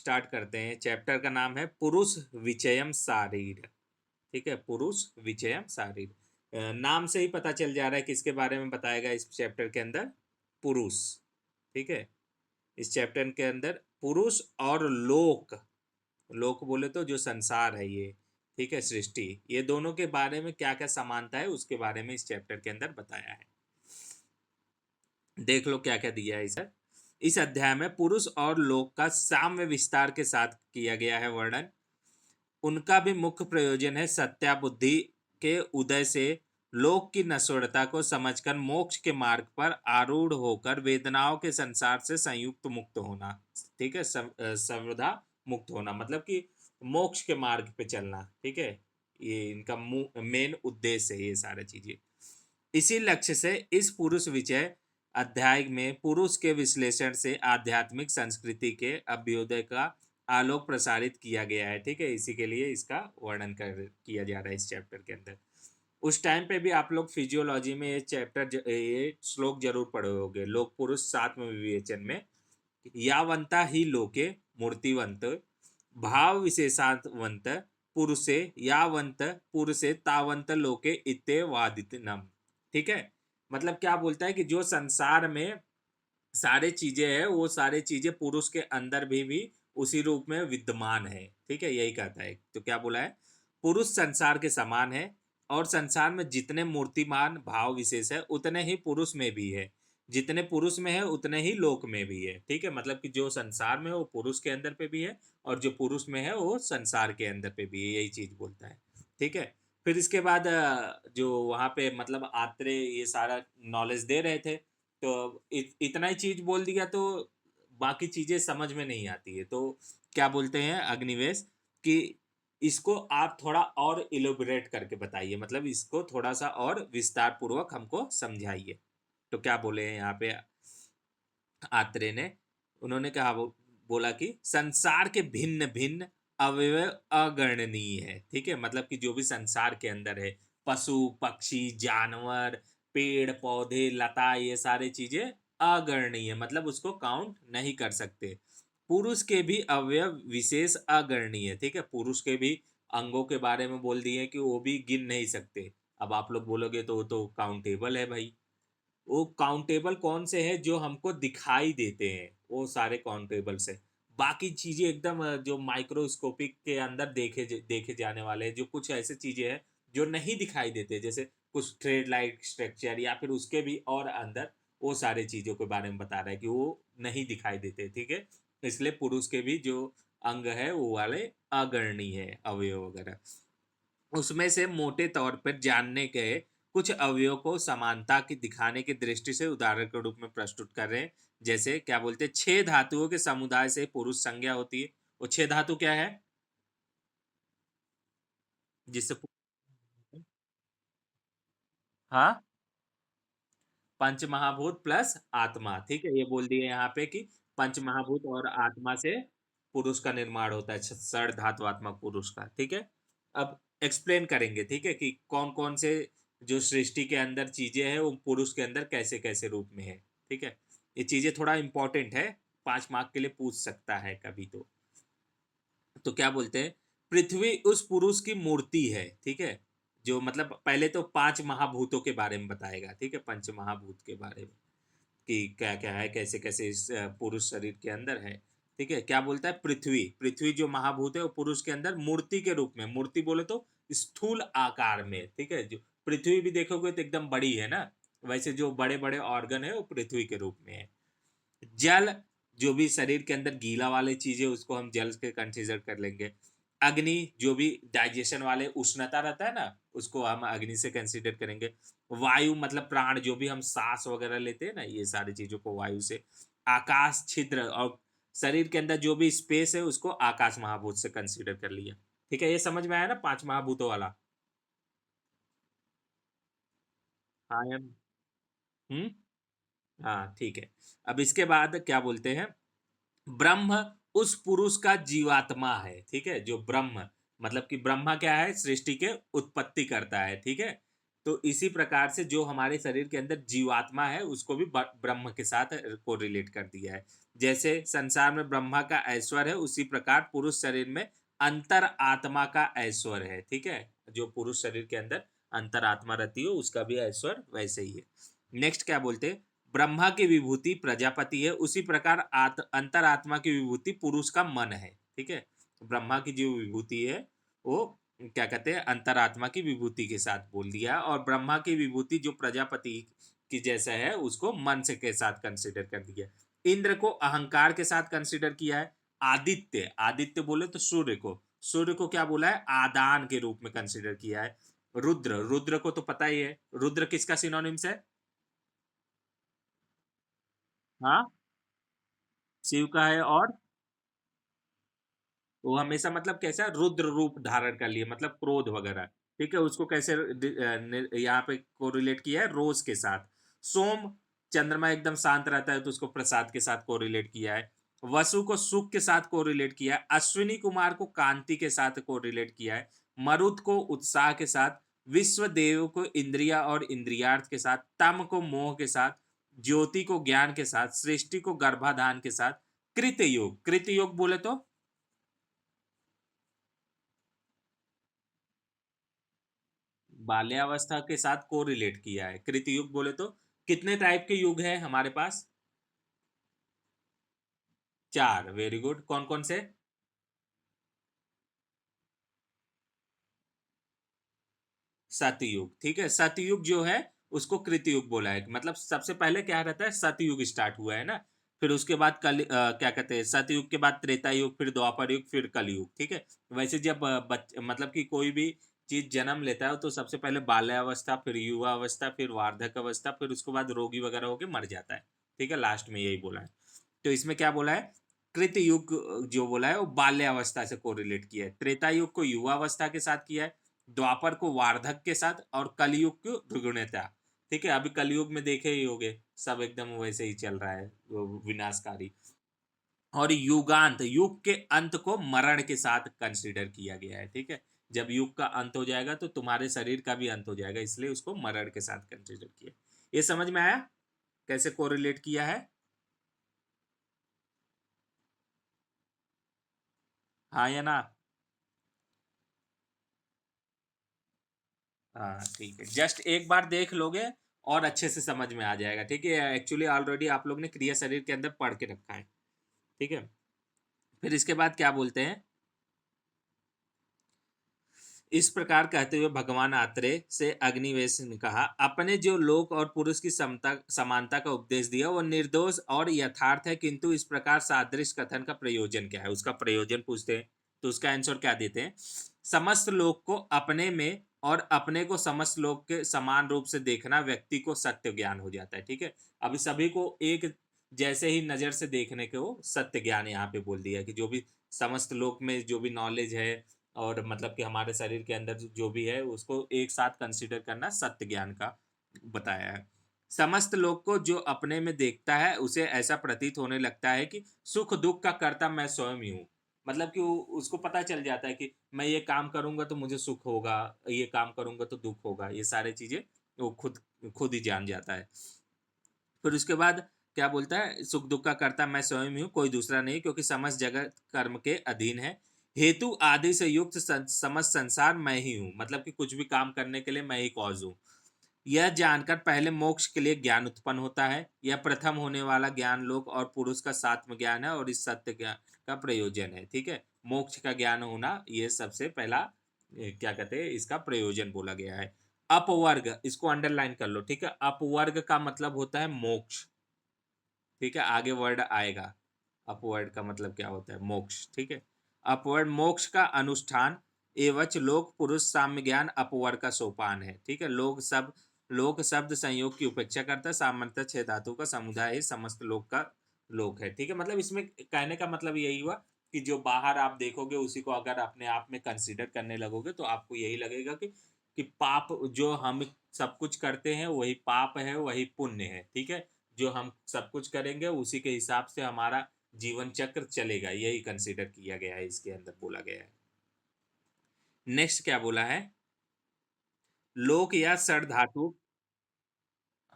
Start करते हैं। Chapter का नाम है पुरुष विचयम शारीर। ठीक है, पुरुष विचयम शारीर। नाम से ही पता चल जा रहा है किसके बारे में बताएगा इस चैप्टर के अंदर। पुरुष। ठीक है, इस चैप्टर के अंदर पुरुष और लोक, लोक बोले तो जो संसार है ये, ठीक है, सृष्टि, ये दोनों के बारे में क्या क्या समानता है उसके बारे में इस चैप्टर के अंदर बताया है। देख लो क्या क्या दिया है सर। इस अध्याय में पुरुष और लोक का साम्य विस्तार के साथ किया गया है वर्णन। उनका भी मुख्य प्रयोजन है सत्या बुद्धि के उदय से लोक की नश्वरता को समझकर मोक्ष के मार्ग पर आरूढ़ होकर वेदनाओं के संसार से संयुक्त मुक्त होना। ठीक है, सर्वदा मुक्त होना मतलब कि मोक्ष के मार्ग पे चलना। ठीक है, ये इनका मेन उद्देश्य है ये सारी चीजें। इसी लक्ष्य से इस पुरुष विजय अध्याय में पुरुष के विश्लेषण से आध्यात्मिक संस्कृति के अभ्युदय का आलोक प्रसारित किया गया है। ठीक है, इसी के लिए इसका वर्णन किया जा रहा है इस चैप्टर के अंदर। उस टाइम पे भी आप लोग फिजियोलॉजी में ये चैप्टर ये श्लोक जरूर पढ़े होंगे। लोक पुरुष सात्म विवेचन में यावंता ही लोके मूर्तिवंत भाव विशेषांतवंत पुरुषे यावंत पुरुषे तावंत लोके इत्ते वादितनम। ठीक है, मतलब क्या बोलता है कि जो संसार में सारे चीजें हैं वो सारे चीजें पुरुष के अंदर भी उसी रूप में विद्यमान है। ठीक है, यही कहता है। तो क्या बोला है, पुरुष संसार के समान है और संसार में जितने मूर्तिमान भाव विशेष है उतने ही पुरुष में भी है, जितने पुरुष में है उतने ही लोक में भी है। ठीक है, मतलब कि जो संसार में है वो पुरुष के अंदर पे भी है और जो पुरुष में है वो संसार के अंदर पे भी है, यही चीज बोलता है। ठीक है, फिर इसके बाद जो वहां पे मतलब आत्रे ये सारा नॉलेज दे रहे थे, तो इतना ही चीज बोल दिया तो बाकी चीजें समझ में नहीं आती है। तो क्या बोलते हैं अग्निवेश कि इसको आप थोड़ा और इलोबरेट करके बताइए, मतलब इसको थोड़ा सा और विस्तार पूर्वक हमको समझाइए। तो क्या बोले हैं यहाँ पे आत्रे ने, उन्होंने कहा बोला कि संसार के भिन्न भिन्न अवयव अगणनीय है। ठीक है, मतलब कि जो भी संसार के अंदर है, पशु पक्षी जानवर पेड़ पौधे लता, ये सारे चीजें अगणनीय मतलब उसको काउंट नहीं कर सकते। पुरुष के भी अवयव विशेष अगणनीय। ठीक है, पुरुष के भी अंगों के बारे में बोल दिए कि वो भी गिन नहीं सकते। अब आप लोग बोलोगे तो वो तो काउंटेबल है भाई। वो काउंटेबल कौन से हैं जो हमको दिखाई देते हैं, वो सारे काउंटेबल से। बाकी चीजें एकदम जो माइक्रोस्कोपिक के अंदर देखे जाने वाले हैं, जो कुछ ऐसे चीजें हैं जो नहीं दिखाई देते, जैसे कुछ थ्रेड लाइक स्ट्रक्चर या फिर उसके भी और अंदर, वो सारे चीजों के बारे में बता रहा है कि वो नहीं दिखाई देते। ठीक है, इसलिए पुरुष के भी जो अंग है वो वाले अगणनीय है अवयव वगैरह। उसमें से मोटे तौर पर जानने के कुछ अवयवों को समानता की दिखाने की दृष्टि से उदाहरण के रूप में प्रस्तुत कर रहे हैं। जैसे क्या बोलते हैं, छह धातुओं के समुदाय से पुरुष संज्ञा होती है। वो छह धातु क्या है जिससे हाँ, पंच महाभूत प्लस आत्मा। ठीक है, ये बोल दिए यहाँ पे कि पंच महाभूत और आत्मा से पुरुष का निर्माण होता है, षड धातुआत्मक पुरुष का। ठीक है, अब एक्सप्लेन करेंगे। ठीक है, कि कौन कौन से जो सृष्टि के अंदर चीजें हैं वो पुरुष के अंदर कैसे कैसे रूप में है। ठीक है, ये चीजें थोड़ा इंपॉर्टेंट है, 5 मार्क के लिए पूछ सकता है कभी। तो क्या बोलते हैं, पृथ्वी उस पुरुष की मूर्ति है। ठीक है, जो मतलब पहले तो 5 महाभूतों के बारे में बताएगा। ठीक है, पंच महाभूत के बारे में कि क्या क्या है, कैसे कैसे इस पुरुष शरीर के अंदर है। ठीक है, क्या बोलता है, पृथ्वी, पृथ्वी जो महाभूत है वो पुरुष के अंदर मूर्ति के रूप में, मूर्ति बोले तो स्थूल आकार में। ठीक है, जो पृथ्वी भी देखोगे तो एकदम बड़ी है ना, वैसे जो बड़े बड़े ऑर्गन है वो पृथ्वी के रूप में है। जल, जो भी शरीर के अंदर गीला वाले चीजें उसको हम जल के कंसीडर कर लेंगे। अग्नि, जो भी डाइजेशन वाले उष्णता रहता है ना, उसको हम अग्नि से कंसीडर करेंगे। वायु मतलब प्राण, जो भी हम सांस वगैरह लेते हैं ना, ये सारी चीजों को वायु से। आकाश छिद्र, और शरीर के अंदर जो भी स्पेस है उसको आकाश महाभूत से कंसीडर कर लिया। ठीक है, ये समझ में आया ना 5 महाभूतों वाला। हाँ यार। हम्म। हाँ ठीक है। अब इसके बाद क्या बोलते हैं, ब्रह्म उस पुरुष का जीवात्मा है। ठीक है, जो ब्रह्म मतलब कि ब्रह्मा क्या है, सृष्टि के उत्पत्ति करता है। ठीक है, तो इसी प्रकार से जो हमारे शरीर के अंदर जीवात्मा है उसको भी ब्रह्म के साथ को रिलेट कर दिया है। जैसे संसार में ब्रह्मा का ऐश्वर्य है, उसी प्रकार पुरुष शरीर में अंतर आत्मा का ऐश्वर्य है। ठीक है, जो पुरुष शरीर के अंदर अंतर आत्मा रहती है उसका भी ऐश्वर्य वैसे ही है। नेक्स्ट क्या बोलते हैं, ब्रह्मा की विभूति प्रजापति है, उसी प्रकार अंतर आत्मा की विभूति पुरुष का मन है। ठीक है, ब्रह्मा की जो विभूति है वो क्या कहते हैं, अंतरात्मा की विभूति के साथ बोल दिया, और ब्रह्मा की विभूति जो प्रजापति की जैसा है उसको मन से के साथ कंसिडर कर दिया। इंद्र को अहंकार के साथ कंसिडर किया है। आदित्य, आदित्य बोले तो सूर्य को, सूर्य को क्या बोला है, आदान के रूप में कंसिडर किया है। रुद्र, रुद्र को तो पता ही है, रुद्र किसका सिनोनिम्स है? हाँ, शिव का है, और वो हमेशा मतलब कैसा रुद्र रूप धारण कर लिए, मतलब क्रोध वगैरह। ठीक है, उसको कैसे यहाँ पे कोरिलेट किया है, रोज के साथ। सोम, चंद्रमा एकदम शांत रहता है तो उसको प्रसाद के साथ कोरिलेट किया है। वसु को सुख के साथ कोरिलेट किया है। अश्विनी कुमार को कांति के साथ कोरिलेट किया है। मरुत को उत्साह के साथ। विश्व देव को इंद्रिया और इंद्रियार्थ के साथ। तम को मोह के साथ। ज्योति को ज्ञान के साथ। सृष्टि को गर्भाधान के साथ। कृत योग, कृत योग बोले तो बाल्यावस्था के साथ कोरिलेट किया है। कृति युग बोले तो कितने टाइप के युग है हमारे पास? चार, वेरी गुड। कौन कौन से? सतयुग, ठीक है। सतयुग जो है उसको कृतयुग बोला है, मतलब सबसे पहले क्या रहता है, सतयुग स्टार्ट हुआ है ना। फिर उसके बाद क्या कहते हैं, सतयुग के बाद त्रेता युग, फिर द्वापर युग, फिर कलयुग। ठीक है, वैसे जब मतलब कि कोई भी चीज जन्म लेता है तो सबसे पहले बाल्यावस्था, फिर युवा अवस्था, फिर वार्धक अवस्था, फिर उसके बाद रोगी वगैरह होके मर जाता है। ठीक है, लास्ट में यही बोला है। तो इसमें क्या बोला है, कृत युग जो बोला है वो बाल्यावस्था से कोरिलेट किया है। त्रेता युग को युवा अवस्था के साथ किया है। द्वापर को वार्धक के साथ, और कलयुग को दुर्गुणता। ठीक है, अभी कलयुग में देखे ही होगे, सब एकदम वैसे ही चल रहा है, वो विनाशकारी। और युगांत, युग के अंत को मरण के साथ कंसीडर किया गया है। ठीक है, जब युग का अंत हो जाएगा तो तुम्हारे शरीर का भी अंत हो जाएगा, इसलिए उसको मरण के साथ कंसीडर किया। ये समझ में आया कैसे कोरिलेट किया है? हाँ या ना? हाँ ठीक है, जस्ट एक बार देख लोगे और अच्छे से समझ में आ जाएगा। ठीक है, एक्चुअली ऑलरेडी आप लोग ने क्रिया शरीर के अंदर पढ़ के रखा है। ठीक है, फिर इसके बाद क्या बोलते हैं, इस प्रकार कहते हुए भगवान आत्रेय से अग्निवेश ने कहा, अपने जो लोक और पुरुष की समता समानता का उपदेश दिया वो निर्दोष और यथार्थ है, किंतु इस प्रकार सादृश्य कथन का प्रयोजन क्या है, उसका प्रयोजन पूछते हैं। तो उसका आंसर क्या देते हैं, समस्त लोक को अपने में और अपने को समस्त लोक के समान रूप से देखना व्यक्ति को सत्य ज्ञान हो जाता है। ठीक है, अभी सभी को एक जैसे ही नजर से देखने को सत्य ज्ञान यहाँ पे बोल दिया कि जो भी समस्त लोक में जो भी नॉलेज है, और मतलब कि हमारे शरीर के अंदर जो भी है उसको एक साथ कंसीडर करना सत्य ज्ञान का बताया है। समस्त लोग को जो अपने में देखता है उसे ऐसा प्रतीत होने लगता है कि सुख दुख का कर्ता मैं स्वयं ही हूँ। मतलब कि उसको पता चल जाता है कि मैं ये काम करूंगा तो मुझे सुख होगा, ये काम करूंगा तो दुख होगा, ये सारी चीजें वो खुद खुद ही जान जाता है। फिर उसके बाद क्या बोलता है, सुख दुख का कर्ता मैं स्वयं ही हूँ, कोई दूसरा नहीं, क्योंकि समस्त जगत कर्म के अधीन है। हेतु आदि से युक्त समस्त संसार मैं ही हूँ, मतलब कि कुछ भी काम करने के लिए मैं ही कॉज हूँ। यह जानकर पहले मोक्ष के लिए ज्ञान उत्पन्न होता है। यह प्रथम होने वाला ज्ञान लोक और पुरुष का सात्म ज्ञान है, और इस सत्य ज्ञान का प्रयोजन है। ठीक है, मोक्ष का ज्ञान होना ये सबसे पहला क्या कहते हैं, इसका प्रयोजन बोला गया है। अपवर्ग, इसको अंडरलाइन कर लो। ठीक है, अपवर्ग का मतलब होता है मोक्ष। ठीक है, आगे वर्ड आएगा। अपवर्ड का मतलब क्या होता है, मोक्ष। ठीक है, अपवर्ड मोक्ष का अनुष्ठान एवच लोक पुरुष साम्य ज्ञान अपवर्ग का सोपान है। ठीक है, लोक शब्द संयोग की उपेक्षा करता है, सामान्यतः छह धातु का समुदाय ही समस्त लोक का लोक है। ठीक है, मतलब इसमें कहने का मतलब यही हुआ कि जो बाहर आप देखोगे उसी को अगर अपने आप में कंसीडर करने लगोगे तो आपको यही लगेगा कि पाप जो हम सब कुछ करते हैं वही पाप है, वही पुण्य है। ठीक है, जो हम सब कुछ करेंगे उसी के हिसाब से हमारा जीवन चक्र चलेगा, यही कंसीडर किया गया है, इसके अंदर बोला गया है। नेक्स्ट क्या बोला है, लोक या सड़ धातु।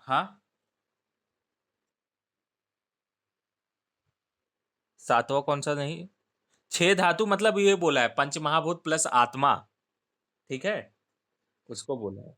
हाँ, सातवां कौन सा नहीं? छह धातु मतलब ये बोला है पंच महाभूत प्लस आत्मा, ठीक है, उसको बोला है।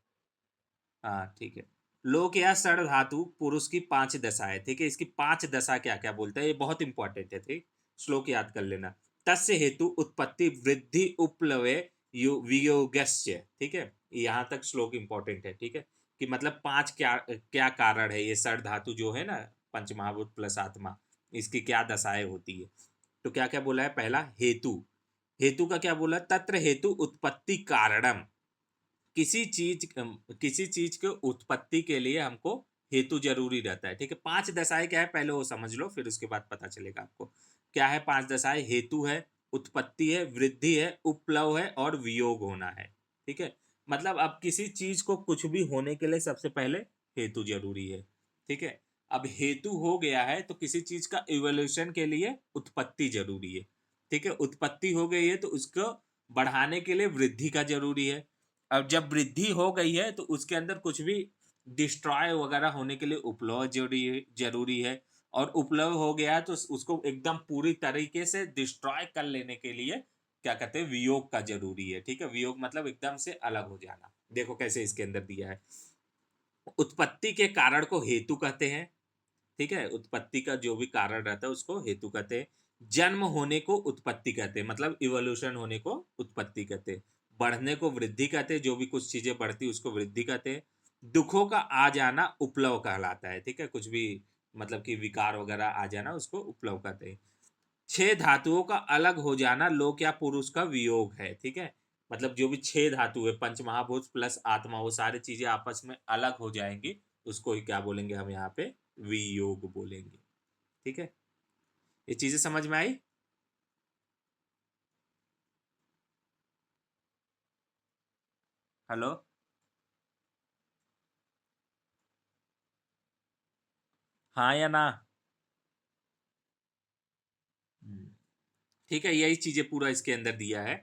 हाँ ठीक है। लोक या सड़ धातु पुरुष की पांच दशाएं, ठीक है, इसकी पांच दशा क्या क्या बोलते हैं, ये बहुत इंपॉर्टेंट है, ठीक, श्लोक याद कर लेना। तस्य हेतु उत्पत्ति वृद्धि उपलवय वियोगस्य, ठीक है, यहाँ तक श्लोक इंपॉर्टेंट है, ठीक है, कि मतलब पांच क्या क्या कारण है, ये सड़ धातु जो है ना, पंचमहाभूत प्लस आत्मा, इसकी क्या दशाएं होती है। तो क्या क्या बोला है, पहला हेतु, हेतु का क्या बोला, तत्र हेतु उत्पत्ति कारणम, किसी चीज के उत्पत्ति के लिए हमको हेतु जरूरी रहता है, ठीक है। पांच दशाएं क्या है पहले वो समझ लो, फिर उसके बाद पता चलेगा आपको क्या है पांच दशाएं। हेतु है, उत्पत्ति है, वृद्धि है, उपप्लव है और वियोग होना है, ठीक है। मतलब अब किसी चीज को कुछ भी होने के लिए सबसे पहले हेतु जरूरी है, ठीक है। अब हेतु हो गया है तो किसी चीज का इवोल्यूशन के लिए उत्पत्ति जरूरी है, ठीक है। उत्पत्ति हो गई है तो उसको बढ़ाने के लिए वृद्धि का जरूरी है। अब जब वृद्धि हो गई है तो उसके अंदर कुछ भी डिस्ट्रॉय वगैरह होने के लिए उपलब्ध जरूरी है। और उपलब्ध हो गया है तो उसको एकदम पूरी तरीके से डिस्ट्रॉय कर लेने के लिए क्या कहते हैं, वियोग का जरूरी है, ठीक है। वियोग मतलब एकदम से अलग हो जाना। देखो कैसे इसके अंदर दिया है, उत्पत्ति के कारण को हेतु कहते हैं, ठीक है, उत्पत्ति का जो भी कारण रहता है उसको हेतु कहते हैं। जन्म होने को उत्पत्ति कहते हैं, मतलब इवोल्यूशन होने को उत्पत्ति कहते हैं। बढ़ने को वृद्धि कहते हैं, जो भी कुछ चीजें बढ़ती उसको वृद्धि कहते हैं। दुखों का आ जाना उपलव कहलाता है, ठीक है, कुछ भी मतलब कि विकार वगैरह आ जाना उसको उपलव कहते हैं। छह धातुओं का अलग हो जाना लोक या पुरुष का वियोग है, ठीक है। मतलब जो भी छह धातु है पंच महाभूत प्लस आत्मा, वो सारी चीजें आपस में अलग हो जाएंगी, उसको ही क्या बोलेंगे हम यहाँ पे, वियोग बोलेंगे, ठीक है। ये चीजें समझ में आई? हेलो? हाँ या ना? हम्म, ठीक है, यही चीजें पूरा इसके अंदर दिया है,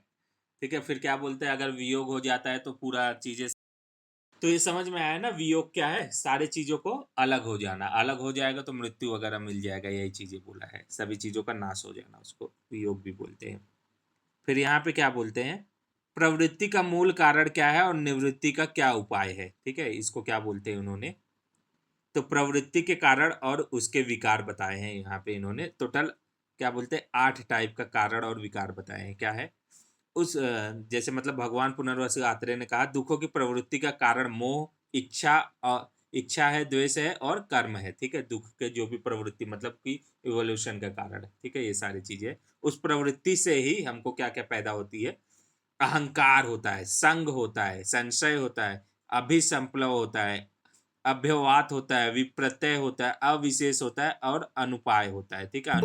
ठीक है। फिर क्या बोलते हैं, अगर वियोग हो जाता है तो पूरा चीजें, तो ये समझ में आया ना, वियोग क्या है, सारे चीजों को अलग हो जाना, अलग हो जाएगा तो मृत्यु वगैरह मिल जाएगा, यही चीजें बोला है, सभी चीजों का नाश हो जाना उसको वियोग भी बोलते हैं। फिर यहाँ पे क्या बोलते हैं, प्रवृत्ति का मूल कारण क्या है और निवृत्ति का क्या उपाय है, ठीक है, इसको क्या बोलते हैं उन्होंने। तो प्रवृत्ति के कारण और उसके विकार बताए हैं यहाँ पे इन्होंने, टोटल क्या बोलते हैं, आठ टाइप का कारण और विकार बताए हैं। क्या है उस जैसे मतलब भगवान पुनर्वसु आत्रेय ने कहा, दुखों की प्रवृत्ति का कारण मोह, इच्छा और इच्छा है, द्वेष है और कर्म है, ठीक है। दुख के जो भी प्रवृत्ति मतलब कि इवोल्यूशन का कारण है, ठीक है, ये सारी चीजें उस प्रवृत्ति से ही हमको क्या क्या पैदा होती है, अहंकार होता है, संग होता है, संशय होता है, अभिसंप्लव होता है, अभ्यवात होता है, विप्रत्यय होता है, अविशेष होता है और अनुपाय होता है, ठीक है।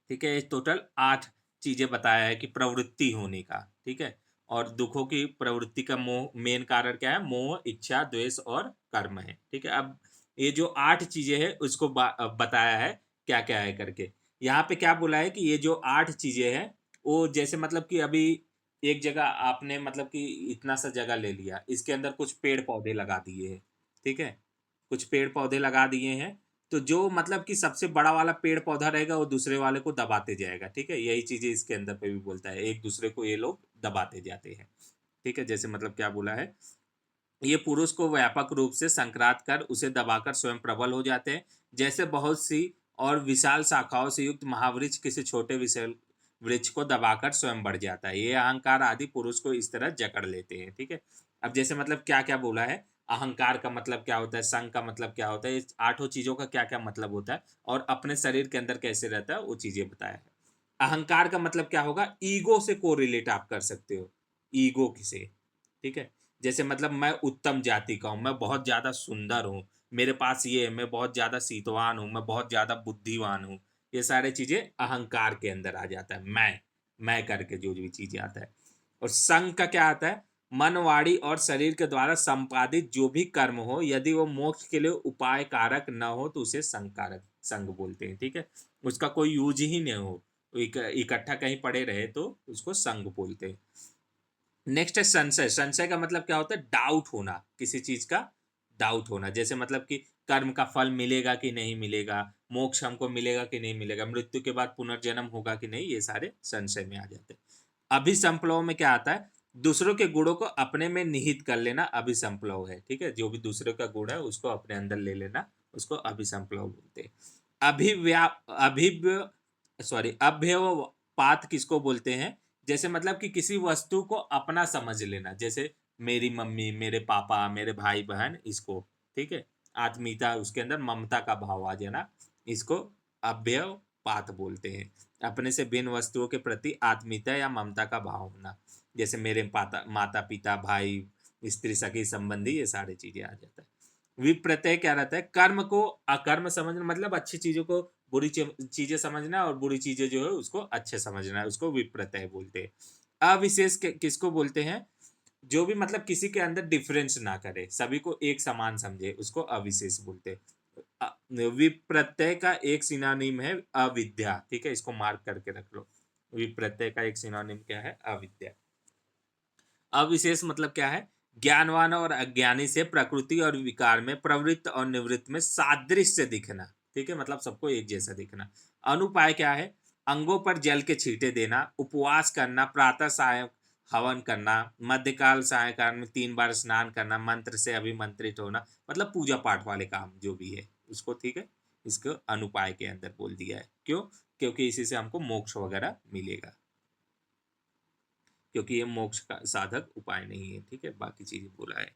ठीक है, टोटल आठ चीजें बताया है कि प्रवृत्ति होने का, ठीक है। और दुखों की प्रवृत्ति का मोह, मेन कारण क्या है, मोह, इच्छा, द्वेष और कर्म है, ठीक है। अब ये जो आठ चीजें हैं उसको बताया है क्या क्या है करके। यहाँ पे क्या बोला है कि ये जो आठ चीजें हैं वो जैसे मतलब कि अभी एक जगह आपने मतलब कि इतना सा जगह ले लिया, इसके अंदर कुछ पेड़ पौधे लगा दिए हैं, ठीक है, कुछ पेड़ पौधे लगा दिए हैं। तो जो मतलब कि सबसे बड़ा वाला पेड़ पौधा रहेगा वो दूसरे वाले को दबाते जाएगा, ठीक है, यही चीजें इसके अंदर पे भी बोलता है, एक दूसरे को ये लोग दबाते जाते हैं, ठीक है। जैसे मतलब क्या बोला है, ये पुरुष को व्यापक रूप से संक्रांत कर उसे दबाकर स्वयं प्रबल हो जाते हैं, जैसे बहुत सी और विशाल शाखाओं से युक्त महावृक्ष किसी छोटे विशाल वृक्ष को दबाकर स्वयं बढ़ जाता है, ये अहंकार आदि पुरुष को इस तरह जकड़ लेते हैं, ठीक है। अब जैसे मतलब क्या क्या बोला है, अहंकार का मतलब क्या होता है, संघ का मतलब क्या होता है, इस आठों चीजों का क्या क्या मतलब होता है और अपने शरीर के अंदर कैसे रहता है वो चीजें बताया है। अहंकार का मतलब क्या होगा, ईगो से कोरिलेट आप कर सकते हो, ईगो से, ठीक है। जैसे मतलब मैं उत्तम जाति का हूँ, मैं बहुत ज्यादा सुंदर हूँ, मेरे पास ये है, मैं बहुत ज्यादा सीतवान हूँ, मैं बहुत ज्यादा बुद्धिमान हूँ, ये सारे चीजें अहंकार के अंदर आ जाता है, मैं करके जो भी चीजें आता है। और संग का क्या आता है, मन, वाणी और शरीर के द्वारा संपादित जो भी कर्म हो, यदि वो मोक्ष के लिए उपाय कारक न हो तो उसे संग कारक, संग बोलते हैं, ठीक है। उसका कोई यूज ही नहीं हो, इकट्ठा कहीं पड़े रहे तो उसको संग बोलते हैं। नेक्स्ट है संशय। संशय का मतलब क्या होता है? डाउट होना, किसी चीज का डाउट होना। जैसे मतलब कि कर्म का फल मिलेगा कि नहीं मिलेगा, मोक्ष हमको मिलेगा कि नहीं मिलेगा, मृत्यु के बाद पुनर्जन्म होगा कि नहीं, ये सारे संशय में आ जाते हैं। अभिसंप्लव में क्या आता है? दूसरों के गुणों को अपने में निहित कर लेना अभिसंप्लव है। ठीक है, जो भी दूसरे का गुण है उसको अपने अंदर ले लेना, उसको अभिसंप्लव बोलते हैं। अभिव्या अभिव्य सॉरी अभ्यवपात किसको बोलते हैं? जैसे मतलब कि किसी वस्तु को अपना समझ लेना, जैसे मेरी मम्मी, मेरे पापा, मेरे भाई बहन, इसको, ठीक है, आत्मीयता, उसके अंदर ममता का भाव आ जाना, इसको अभ्यवपात बोलते हैं। अपने से भिन्न वस्तुओं के प्रति आत्मीयता या ममता का भाव होना, जैसे मेरे माता पिता, भाई, स्त्री सखी संबंधी, ये सारी चीजें आ जाता है। विप्रत्यय क्या रहता है? कर्म को अकर्म समझना, मतलब अच्छी चीजों को बुरी चीजें समझना और बुरी चीजें जो है उसको अच्छे समझना है, उसको विप्रत्यय बोलते हैं। अविशेष किसको बोलते हैं? जो भी मतलब किसी के अंदर डिफरेंस ना करे, सभी को एक समान समझे, उसको अविशेष बोलते हैं। विप्रत्यय का एक सिनोनिम है अविद्या। ठीक है, इसको मार्क करके रख लो। विप्रत्यय का एक सिनोनिम क्या है? अविद्या। अविशेष मतलब क्या है? ज्ञानवान और अज्ञानी से प्रकृति और विकार में, प्रवृत्त और निवृत्त में सादृश्य दिखना। ठीक है, मतलब सबको एक जैसा दिखना। अनुपाय क्या है? अंगों पर जल के छींटे देना, उपवास करना, प्रातः साय हवन करना, मध्यकाल सायकाल में 3 बार स्नान करना, मंत्र से अभिमंत्रित होना, मतलब पूजा पाठ वाले काम जो भी है उसको, ठीक है, इसको अनुपाय के अंदर बोल दिया है। क्यों? क्योंकि इसी से हमको मोक्ष वगैरह मिलेगा, क्योंकि ये मोक्ष का साधक उपाय नहीं है। ठीक है, बाकी चीजें बोला है।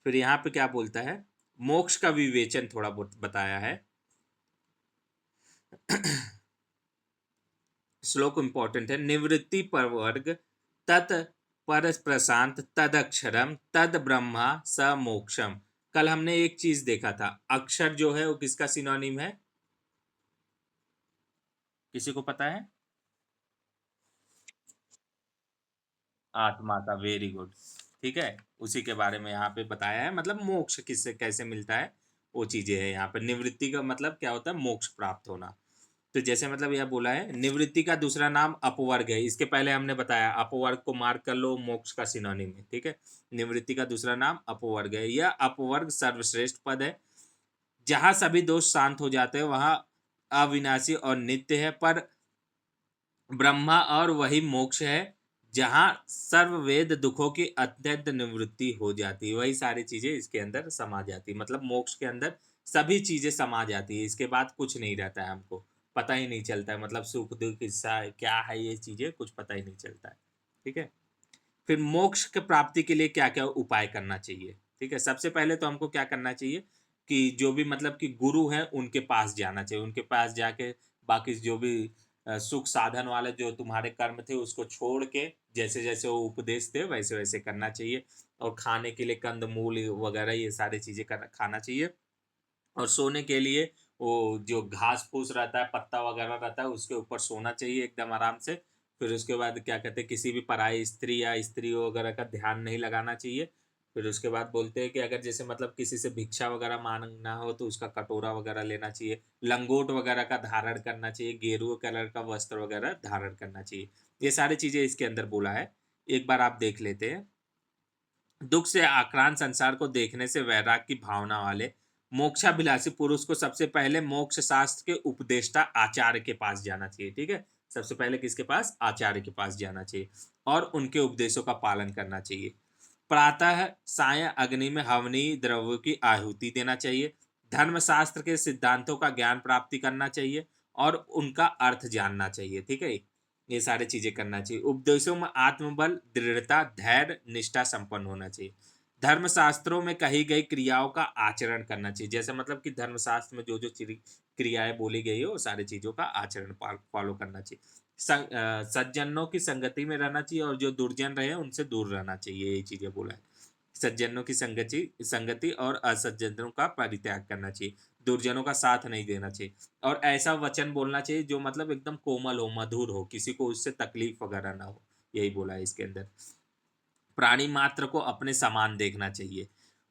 फिर यहाँ पे क्या बोलता है? मोक्ष का विवेचन थोड़ा बहुत बताया है। श्लोक इंपॉर्टेंट है। निवृत्ति पर वर्ग तत् पर प्रशांत तदक्षरम तद ब्रह्मा स मोक्षम। कल हमने एक चीज देखा था, अक्षर जो है वो किसका सिनोनिम है? किसी को पता है? आत्मा का। Very good. ठीक है, उसी के बारे में यहाँ पे बताया है, मतलब मोक्ष किससे कैसे मिलता है वो चीजें है यहाँ पे। निवृत्ति का मतलब क्या होता है? मोक्ष प्राप्त होना। तो जैसे मतलब यह बोला है, निवृत्ति का दूसरा नाम अपवर्ग है। इसके पहले हमने बताया, अपवर्ग को मार्क कर लो, मोक्ष का सिनोनिम है। ठीक है, निवृत्ति का दूसरा नाम अपवर्ग है। यह अपवर्ग सर्वश्रेष्ठ पद है। जहां सभी दोष शांत हो जाते हैं वहां अविनाशी और नित्य है, पर ब्रह्मा और वही मोक्ष है जहां सर्ववेद दुखों की अत्यंत निवृत्ति हो जाती है। वही सारी चीजें इसके अंदर समा जाती है, मतलब मोक्ष के अंदर सभी चीजें समा जाती है। इसके बाद कुछ नहीं रहता है, हमको पता ही नहीं चलता है, मतलब सुख दुख किस्सा क्या है, ये चीजें कुछ पता ही नहीं चलता है। ठीक है, फिर मोक्ष के प्राप्ति के लिए क्या क्या उपाय करना चाहिए? ठीक है, सबसे पहले तो हमको क्या करना चाहिए कि जो भी मतलब कि गुरु हैं उनके पास जाना चाहिए। उनके पास जाके बाकी जो भी सुख साधन वाले जो तुम्हारे कर्म थे उसको छोड़ के, जैसे जैसे वो उपदेश थे वैसे वैसे करना चाहिए। और खाने के लिए कंद मूल वगैरह ये सारी चीजें खाना चाहिए। और सोने के लिए वो जो घास फूस रहता है, पत्ता वगैरह रहता है, उसके ऊपर सोना चाहिए एकदम आराम से। फिर उसके बाद क्या कहते हैं, किसी भी पराई स्त्री या स्त्री वगैरह का ध्यान नहीं लगाना चाहिए। फिर उसके बाद बोलते हैं कि अगर जैसे मतलब किसी से भिक्षा वगैरह मांगना हो तो उसका कटोरा वगैरह लेना चाहिए, लंगोट वगैरह का धारण करना चाहिए, गेरुए कलर का वस्त्र वगैरह धारण करना चाहिए। ये सारी चीजें इसके अंदर बोला है, एक बार आप देख लेते हैं। दुख से आक्रांत संसार को देखने से वैराग की भावना वाले मोक्षाभिलाषी पुरुष को सबसे पहले मोक्ष शास्त्र के उपदेष्टा आचार्य के पास जाना चाहिए। ठीक है, सबसे पहले किसके पास? आचार्य के पास जाना चाहिए और उनके उपदेशों का पालन करना चाहिए। प्रातः साय अग्नि में हवनीय द्रव्यों की आहुति देना चाहिए। धर्मशास्त्र के सिद्धांतों का ज्ञान प्राप्ति करना चाहिए और उनका अर्थ जानना चाहिए। ठीक है, ये सारी चीजें करना चाहिए। उपदेशों में आत्मबल, दृढ़ता, धैर्य, निष्ठा संपन्न होना चाहिए। धर्मशास्त्रों में कही गई क्रियाओं का आचरण करना चाहिए। जैसे मतलब कि धर्मशास्त्र में जो जो क्रियाएं बोली गई है वो सारी चीजों का आचरण फॉलो करना चाहिए। सज्जनों की संगति में रहना चाहिए और जो दुर्जन रहे उनसे दूर रहना चाहिए, ये चीजें बोला है। सज्जनों की संगति और असज्जनों का परित्याग करना चाहिए। दुर्जनों का साथ नहीं देना चाहिए और ऐसा वचन बोलना चाहिए जो मतलब एकदम कोमल हो, मधुर हो, किसी को उससे तकलीफ वगैरह ना हो, यही बोला है इसके अंदर। प्राणी मात्र को अपने समान देखना चाहिए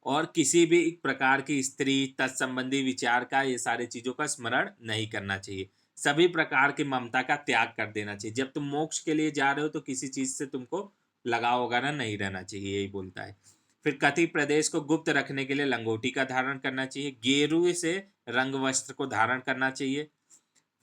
और किसी भी प्रकार की स्त्री तत्संबंधी विचार का, ये सारी चीजों का स्मरण नहीं करना चाहिए। सभी प्रकार की ममता का त्याग कर देना चाहिए। जब तुम मोक्ष के लिए जा रहे हो तो किसी चीज से तुमको लगाव वगैरह नहीं रहना चाहिए, यही बोलता है। फिर कति प्रदेश को गुप्त रखने के लिए लंगोटी का धारण करना चाहिए। गेरुए से रंग वस्त्र को धारण करना चाहिए।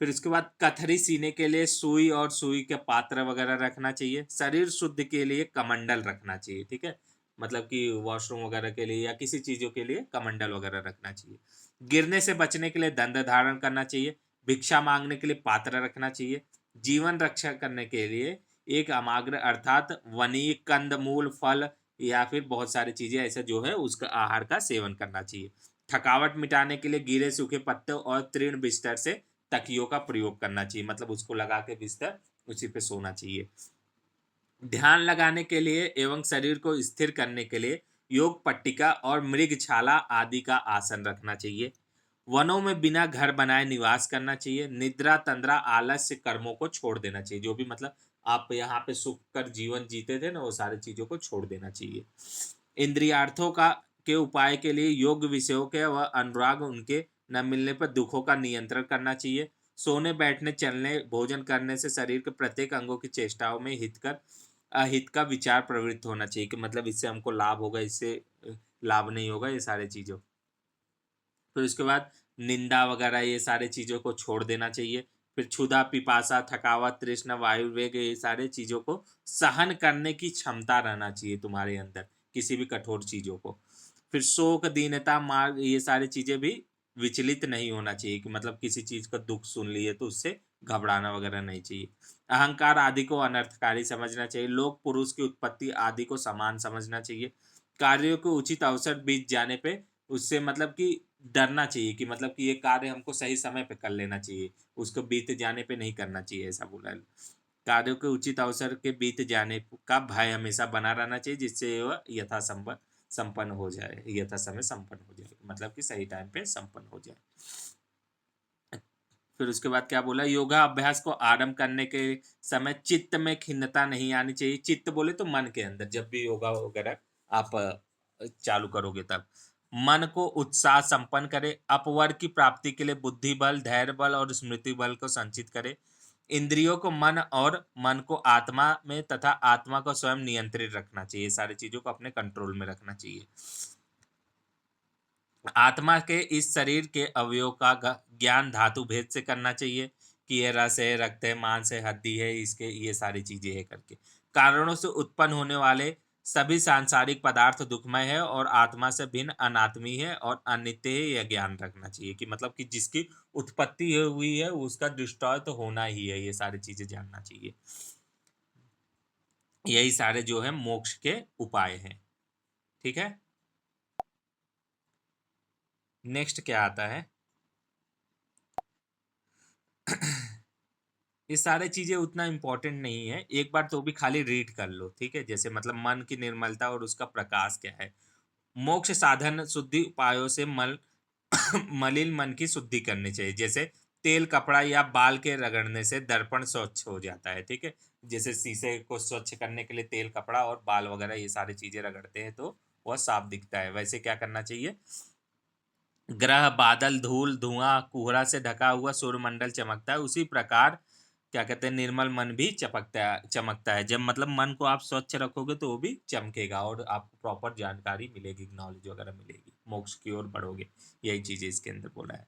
फिर उसके बाद कथरी सीने के लिए सुई और सुई के पात्र वगैरह रखना चाहिए। शरीर शुद्ध के लिए कमंडल रखना चाहिए, ठीक है, मतलब कि वॉशरूम वगैरह के लिए या किसी चीजों के लिए कमंडल वगैरह रखना चाहिए। गिरने से बचने के लिए दंड धारण करना चाहिए। भिक्षा मांगने के लिए पात्र रखना चाहिए। जीवन रक्षा करने के लिए एक अमाग्र अर्थात वनी कंदमूल फल या फिर बहुत सारी चीजें ऐसे जो है उसका आहार का सेवन करना चाहिए। थकावट मिटाने के लिए गिरे सूखे पत्ते और तृण बिस्तर से तकियों का प्रयोग करना चाहिए, मतलब उसको लगा के बिस्तर उसी पे सोना चाहिए। ध्यान लगाने के लिए एवं शरीर को स्थिर करने के लिए योग पट्टिका और मृगछाला आदि का आसन रखना चाहिए। वनों में बिना घर बनाए निवास करना चाहिए। निद्रा तंद्रा आलस्य कर्मों को छोड़ देना चाहिए, जो भी मतलब आप यहाँ पे सुख कर जीवन जीते थे ना, वो सारी चीजों को छोड़ देना चाहिए। इंद्रियार्थों का के उपाय के लिए योग विषयों के व अनुराग उनके न मिलने पर दुखों का नियंत्रण करना चाहिए। सोने बैठने चलने भोजन करने से शरीर के प्रत्येक अंगों की चेष्टाओं में हितकर अहित का विचार प्रवृत्त होना चाहिए, कि मतलब इससे हमको लाभ होगा, इससे लाभ नहीं होगा, ये सारे चीजों। फिर उसके बाद निंदा वगैरह ये सारे चीजों को छोड़ देना चाहिए। फिर क्षुधा पिपासा थकावट तृष्णा वायुवेग ये सारे चीजों को सहन करने की क्षमता रहना चाहिए तुम्हारे अंदर, किसी भी कठोर चीजों को। फिर शोक दीनता मार्ग ये सारी चीजें भी विचलित नहीं होना चाहिए, कि मतलब किसी चीज का दुख सुन लिए तो उससे घबराना वगैरह नहीं चाहिए। अहंकार आदि को अनर्थकारी समझना चाहिए। लोक पुरुष की उत्पत्ति आदि को समान समझना चाहिए। कार्यों को उचित अवसर बीत जाने पे उससे मतलब कि डरना चाहिए, कि मतलब कि ये कार्य हमको सही समय पे कर लेना चाहिए, उसको बीत जाने पे नहीं करना चाहिए, ऐसा बोला है। कार्यों के उचित अवसर के बीत जाने का भय हमेशा बना रहना चाहिए, जिससे वह यथासंभव संपन्न हो जाए, यथा समय संपन्न हो जाए, मतलब कि सही टाइम पे संपन्न हो जाए। फिर उसके बाद क्या बोला, योगा अभ्यास को आरंभ करने के समय चित्त में खिन्नता नहीं आनी चाहिए। चित्त बोले तो मन के अंदर, जब भी योगा वगैरह आप चालू करोगे तब मन को उत्साह संपन्न करे। अपवर की प्राप्ति के लिए बुद्धि बल धैर्य बल और स्मृति बल को संचित करे। इंद्रियों को मन और मन को आत्मा में तथा आत्मा को स्वयं नियंत्रित रखना चाहिए, सारी चीजों को अपने कंट्रोल में रखना चाहिए। आत्मा के इस शरीर के अवयव का ज्ञान धातु भेद से करना चाहिए, कि ये रस है, रक्त है, मांस है, हड्डी है, इसके ये सारी चीजें है करके। कारणों से उत्पन्न होने वाले सभी सांसारिक पदार्थ दुखमय है और आत्मा से भिन्न अनात्मी है और अनित्य है, यह ज्ञान रखना चाहिए, कि मतलब कि जिसकी उत्पत्ति हुई है उसका डिस्ट्रॉय तो होना ही है, ये सारी चीजें जानना चाहिए। यही सारे जो है मोक्ष के उपाय हैं, ठीक है। नेक्स्ट क्या आता है ये सारे चीजें उतना इम्पोर्टेंट नहीं है, एक बार तो भी खाली रीड कर लो, ठीक है। जैसे मतलब मन की निर्मलता और उसका प्रकाश क्या है। मोक्ष साधन शुद्धि उपायों से मलिन मन की शुद्धि करनी चाहिए। जैसे तेल कपड़ा या बाल के रगड़ने से दर्पण स्वच्छ हो जाता है, ठीक है। जैसे शीशे को स्वच्छ करने के लिए तेल कपड़ा और बाल वगैरह ये सारी चीजें रगड़ते हैं तो वह साफ दिखता है, वैसे क्या करना चाहिए। ग्रह बादल धूल धुआं कोहरा से ढका हुआ सूर्यमंडल चमकता है, उसी प्रकार क्या कहते हैं निर्मल मन भी चमकता है। जब मतलब मन को आप स्वच्छ रखोगे तो वो भी चमकेगा और आपको प्रॉपर जानकारी मिलेगी, नॉलेज वगैरह मिलेगी, मोक्ष की ओर बढ़ोगे। यही चीजें इसके अंदर बोला है।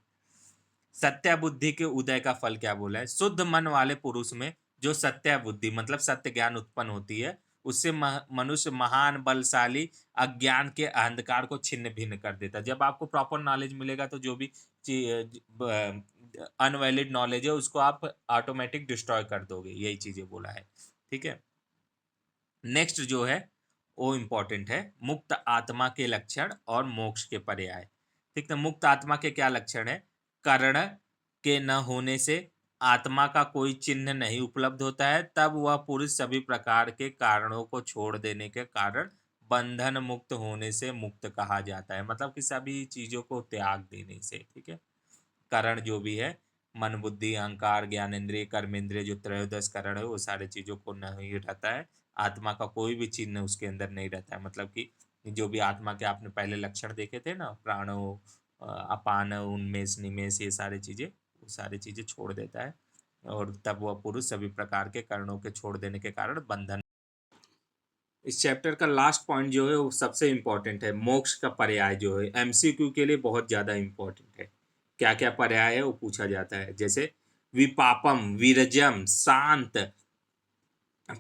सत्य बुद्धि के उदय का फल क्या बोला है। शुद्ध मन वाले पुरुष में जो सत्य बुद्धि मतलब सत्य ज्ञान उत्पन्न होती है, उससे मनुष्य महान बलशाली अज्ञान के अंधकार को छिन्न भिन्न कर देता है। जब आपको प्रॉपर नॉलेज मिलेगा तो जो भी अनवैलिड नॉलेज है उसको आप ऑटोमेटिक डिस्ट्रॉय कर दोगे, यही चीजें बोला है, ठीक है। नेक्स्ट जो है वो इम्पोर्टेंट है, मुक्त आत्मा के लक्षण और मोक्ष के पर्याय, ठीक है। मुक्त आत्मा के क्या लक्षण है। कर्ण के न होने से आत्मा का कोई चिन्ह नहीं उपलब्ध होता है, तब वह पुरुष सभी प्रकार के कारणों को छोड़ देने के कारण बंधन मुक्त होने से मुक्त कहा जाता है, मतलब कि सभी चीजों को त्याग देने से, ठीक है। करण जो भी है मन बुद्धि अहंकार ज्ञानेंद्रिय कर्मेंद्रिय जो त्रयोदश करण है वो सारे चीजों को नहीं रहता है। आत्मा का कोई भी चिन्ह उसके अंदर नहीं रहता है, मतलब कि जो भी आत्मा के आपने पहले लक्षण देखे थे ना, प्राणो अपान उन्मेष निमेष ये सारी चीजें वो सारी चीजें छोड़ देता है और तब वह पुरुष सभी प्रकार के कर्णों के छोड़ देने के कारण बंधन। इस चैप्टर का लास्ट पॉइंट जो है वो सबसे इम्पोर्टेंट है। मोक्ष का पर्याय जो है एमसीक्यू के लिए बहुत ज्यादा इम्पोर्टेंट है। क्या क्या पर्याय है वो पूछा जाता है, जैसे विपापम, विरजम, शांत,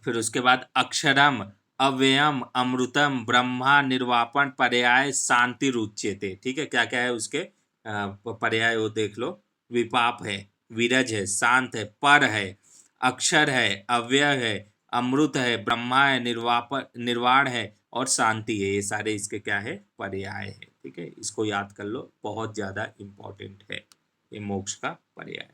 फिर उसके बाद अक्षरम, अव्ययम, अमृतम, ब्रह्मा, निर्वापण, पर्याय, शांति रुच्यते। ठीक है, क्या क्या है उसके पर्याय वो देख लो। विपाप है, विरज है, शांत है, पर है, अक्षर है, अव्यय है, अमृत है, ब्रह्मा है, निर्वाण है और शांति है। ये सारे इसके क्या है, पर्याय है। ठीक है, इसको याद कर लो, बहुत ज्यादा इंपॉर्टेंट है ये मोक्ष का पर्याय।